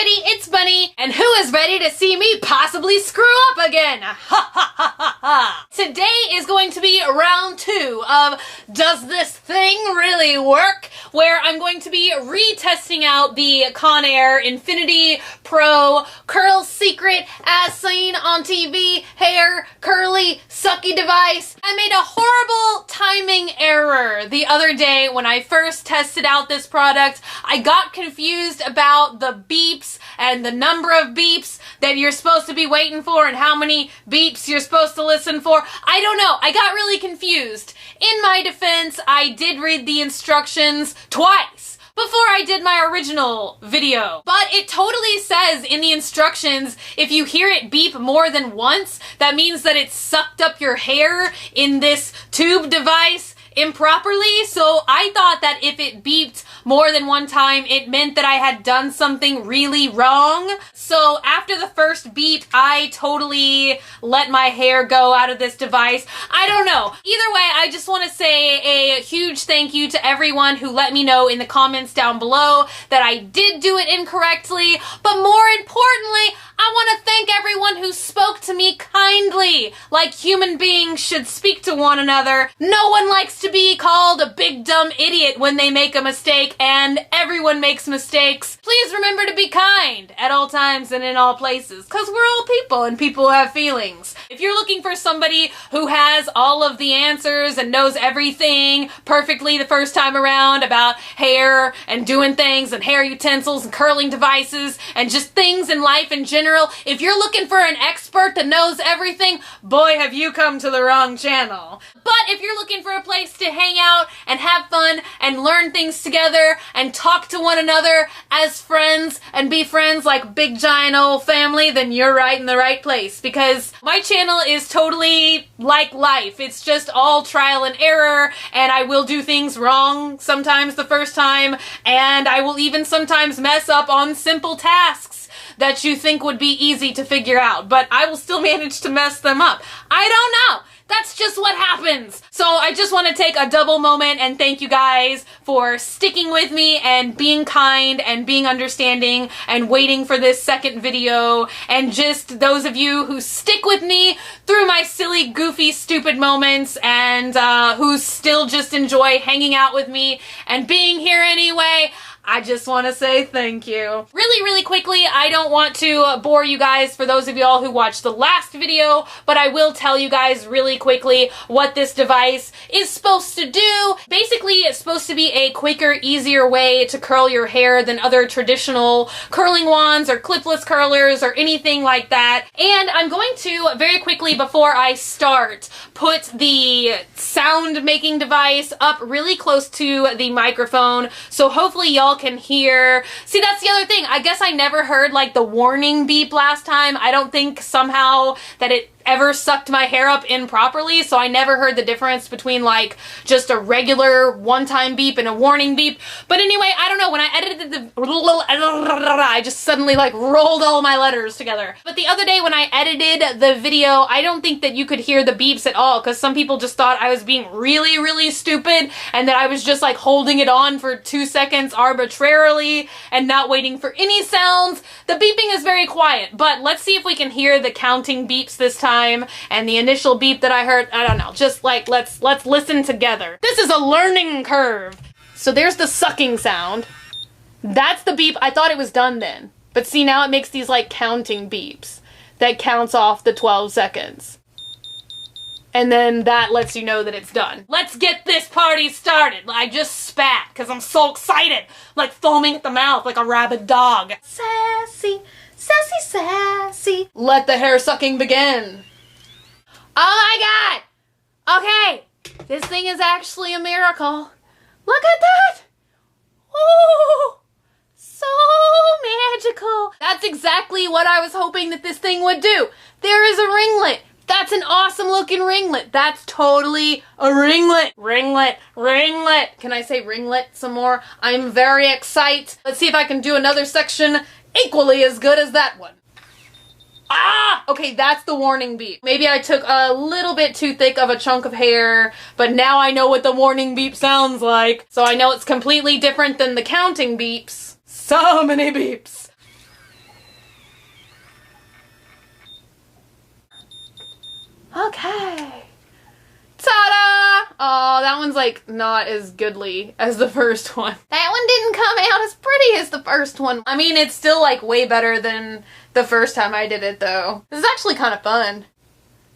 everybody, it's Bunny, and who is ready to see me possibly screw up again? Ha ha ha ha ha! Today is going to be round 2 of Does This Thing Really Work? Where I'm going to be retesting out the Conair Infinity Pro Curl Secret as seen on TV hair curly sucky device. I made a horrible timing error the other day when I first tested out this product. I got confused about the beeps and the number of beeps that you're supposed to be waiting for and how many beeps you're supposed to listen for. I don't know. I got really confused. In my defense, I did read the instructions twice before I did my original video. But it totally says in the instructions, if you hear it beep more than once, that means that it sucked up your hair in this tube device improperly. So I thought that if it beeped more than one time, it meant that I had done something really wrong. So after the first beep, I totally let my hair go out of this device. I don't know. Either way, I just want to say a huge thank you to everyone who let me know in the comments down below that I did do it incorrectly. But more importantly, I want to thank everyone who spoke to me kindly, like human beings should speak to one another. No one likes to be called a big dumb idiot when they make a mistake, and everyone makes mistakes. Please remember to be kind at all times and in all places, because we're all people and people have feelings. If you're looking for somebody who has all of the answers and knows everything perfectly the first time around about hair and doing things and hair utensils and curling devices and just things in life in general, if you're looking for an expert that knows everything, boy, have you come to the wrong channel. But if you're looking for a place to hang out and have fun and learn things together and talk to one another as friends and be friends like big giant old family, then you're right in the right place, because my channel is totally like life. It's just all trial and error, and I will do things wrong sometimes the first time, and I will even sometimes mess up on simple tasks that you think would be easy to figure out, but I will still manage to mess them up. I don't know. That's just what happens. So I just want to take a double moment and thank you guys for sticking with me and being kind and being understanding and waiting for this second video, and just those of you who stick with me through my silly, goofy, stupid moments and who still just enjoy hanging out with me and being here anyway. I just want to say thank you. Really quickly, I don't want to bore you guys for those of y'all who watched the last video, but I will tell you guys really quickly what this device is supposed to do. Basically, it's supposed to be a quicker, easier way to curl your hair than other traditional curling wands or clipless curlers or anything like that. And I'm going to, very quickly before I start, put the sound making device up really close to the microphone, so hopefully y'all can hear. See, that's the other thing. I guess I never heard like the warning beep last time. I don't think somehow that it ever sucked my hair up improperly, so I never heard the difference between like just a regular one-time beep and a warning beep. But anyway, I don't know, when I edited the I just suddenly like rolled all my letters together. But the other day when I edited the video, I don't think that you could hear the beeps at all, because some people just thought I was being really stupid and that I was just like holding it on for 2 seconds arbitrarily and not waiting for any sounds. The beeping is very quiet, but let's see if we can hear the counting beeps this time. And the initial beep that I heard, I don't know, just like let's listen together. This is a learning curve. So there's the sucking sound. That's the beep. I thought it was done then, but see, now it makes these like counting beeps that counts off the 12 seconds. And then that lets you know that it's done. Let's get this party started. I just spat because I'm so excited, like foaming at the mouth like a rabid dog. Sassy. Sassy, sassy. Let the hair sucking begin. Oh my god! Okay, this thing is actually a miracle. Look at that! Oh, so magical. That's exactly what I was hoping that this thing would do. There is a ringlet. That's an awesome looking ringlet. That's totally a ringlet. Ringlet, ringlet. Can I say ringlet some more? I'm very excited. Let's see if I can do another section equally as good as that one. Ah! Okay, that's the warning beep. Maybe I took a little bit too thick of a chunk of hair, but now I know what the warning beep sounds like. So I know it's completely different than the counting beeps. So many beeps. Okay. Ta-da! Oh, that one's like not as goodly as the first one. That one didn't come out as pretty as the first one. I mean, it's still like way better than the first time I did it though. This is actually kind of fun.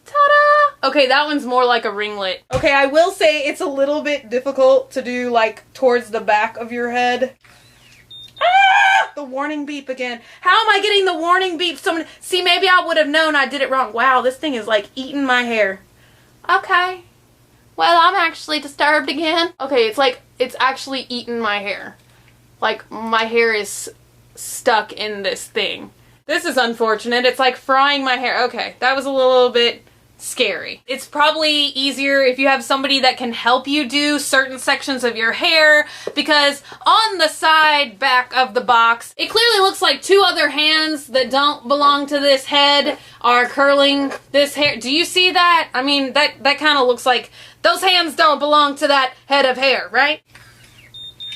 Ta-da! Okay, that one's more like a ringlet. Okay, I will say it's a little bit difficult to do like towards the back of your head. Ah! The warning beep again. How am I getting the warning beep? See, maybe I would have known I did it wrong. Wow, this thing is like eating my hair. Okay. Well, I'm actually disturbed again. Okay, it's like it's actually eating my hair. Like my hair is stuck in this thing. This is unfortunate. It's like frying my hair. Okay, that was a little bit scary. It's probably easier if you have somebody that can help you do certain sections of your hair, because on the side back of the box, it clearly looks like two other hands that don't belong to this head are curling this hair. Do you see that? I mean, that kind of looks like those hands don't belong to that head of hair, right?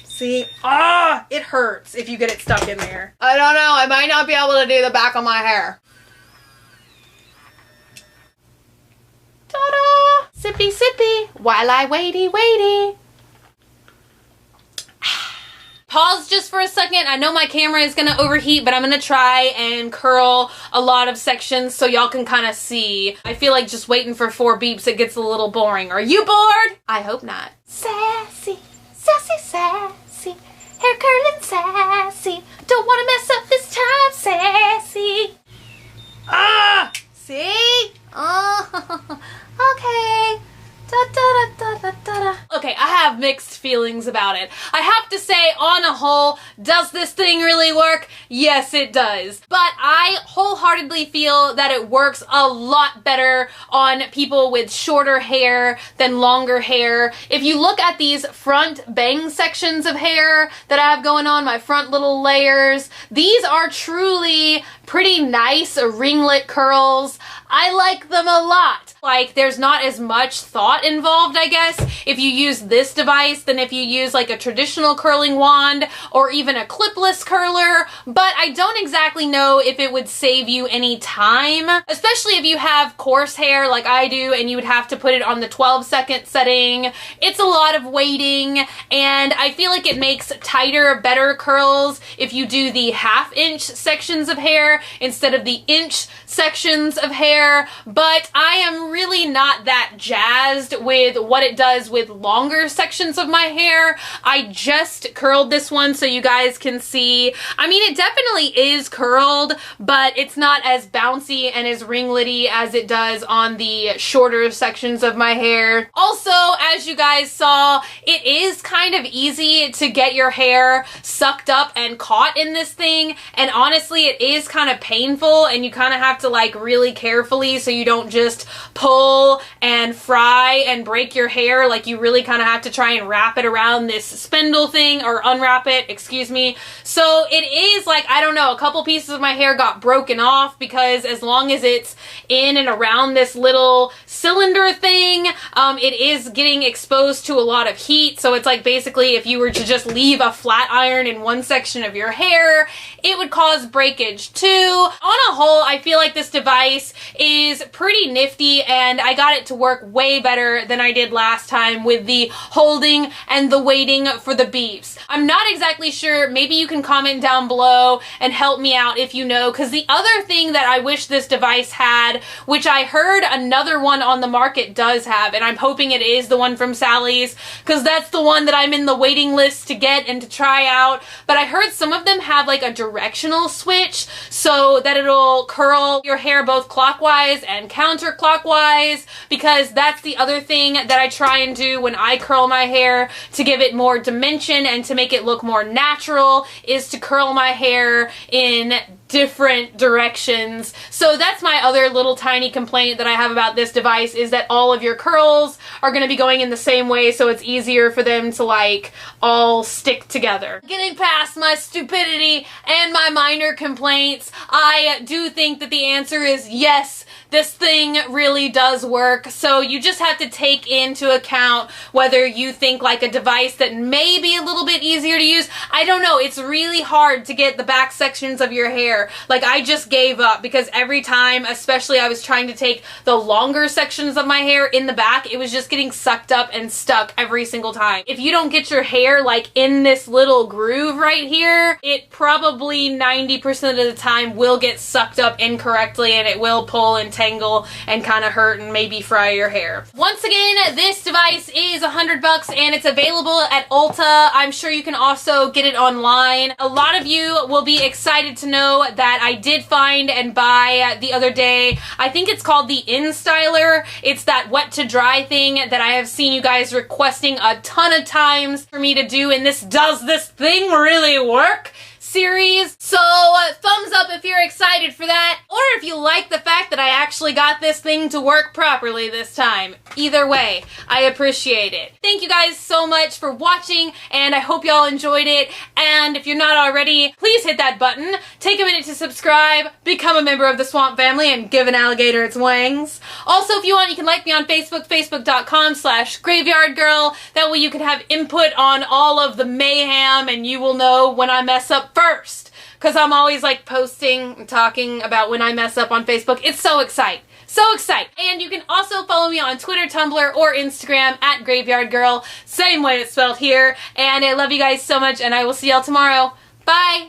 See? Ah, it hurts if you get it stuck in there. I don't know. I might not be able to do the back of my hair. Ta-da! Sippy sippy while I waity. Pause just for a second. I know my camera is gonna overheat, but I'm gonna try and curl a lot of sections so y'all can kind of see. I feel like just waiting for 4 beeps, it gets a little boring. Are you bored? I hope not. Sassy, sassy, sassy, hair curling sassy. Don't wanna mess up this time, sassy. Ah! See? Oh, okay. Okay, I have mixed feelings about it. I have to say, on a whole, does this thing really work? Yes, it does. But I wholeheartedly feel that it works a lot better on people with shorter hair than longer hair. If you look at these front bang sections of hair that I have going on, my front little layers, these are truly pretty nice ringlet curls. I like them a lot. Like, there's not as much thought involved, I guess, if you use this device than if you use like a traditional curling wand or even a clipless curler, but I don't exactly know if it would save you any time, especially if you have coarse hair like I do and you would have to put it on the 12-second setting. It's a lot of waiting, and I feel like it makes tighter, better curls if you do the half-inch sections of hair instead of the inch sections of hair, but I am really not that jazzed with what it does with longer sections of my hair. I just curled this one so you guys can see. I mean, it definitely is curled, but it's not as bouncy and as ringlety as it does on the shorter sections of my hair. Also, as you guys saw, it is kind of easy to get your hair sucked up and caught in this thing, and honestly, it is kind of painful, and you kind of have to like really carefully so you don't just pull and fry and break your hair. Like, you really kind of have to try and wrap it around this spindle thing, or unwrap it, excuse me. So it is like, I don't know, a couple pieces of my hair got broken off because as long as it's in and around this little cylinder thing, it is getting exposed to a lot of heat. So it's like basically if you were to just leave a flat iron in one section of your hair, it would cause breakage too. On a whole, I feel like this device is pretty nifty, and I got it to work way better than I did last time with the holding and the waiting for the beeps. I'm not exactly sure. Maybe you can comment down below and help me out if you know, because the other thing that I wish this device had, which I heard another one on the market does have, and I'm hoping it is the one from Sally's, because that's the one that I'm in the waiting list to get and to try out, but I heard some of them have like a directional switch so that it'll curl your hair both clockwise and counterclockwise, because that's the other thing that I try and do when I curl my hair to give it more dimension and to make it look more natural, is to curl my hair in different directions. So that's my other little tiny complaint that I have about this device, is that all of your curls are going to be going in the same way, so it's easier for them to like all stick together. Getting past my stupidity and my minor complaints, I do think that the answer is yes, this thing really does work. So you just have to take into account whether you think like a device that may be a little bit easier to use. I don't know, it's really hard to get the back sections of your hair. Like, I just gave up because every time, especially I was trying to take the longer sections of my hair in the back, it was just getting sucked up and stuck every single time. If you don't get your hair like in this little groove right here, it probably 90% of the time will get sucked up incorrectly and it will pull and tangle and kind of hurt and maybe fry your hair. Once again, this device is $100 and it's available at Ulta. I'm sure you can also get it online. A lot of you will be excited to know that I did find and buy the other day, I think it's called the Styler. It's that wet to dry thing that I have seen you guys requesting a ton of times for me to do in this Does This Thing Really Work series. So thumbs up if you're excited for that, or if you like the fact that I actually got this thing to work properly this time. Either way, I appreciate it. Thank you guys so much for watching, and I hope y'all enjoyed it. And if you're not already, please hit that button, take a minute to subscribe, become a member of the Swamp Family, and give an alligator its wings. Also, if you want, you can like me on Facebook, facebook.com/graveyardgirl. That way you can have input on all of the mayhem, and you will know when I mess up first, because I'm always like posting and talking about when I mess up on Facebook. It's so exciting. So exciting. And you can also follow me on Twitter, Tumblr, or Instagram at Graveyard Girl. Same way it's spelled here. And I love you guys so much, and I will see y'all tomorrow. Bye!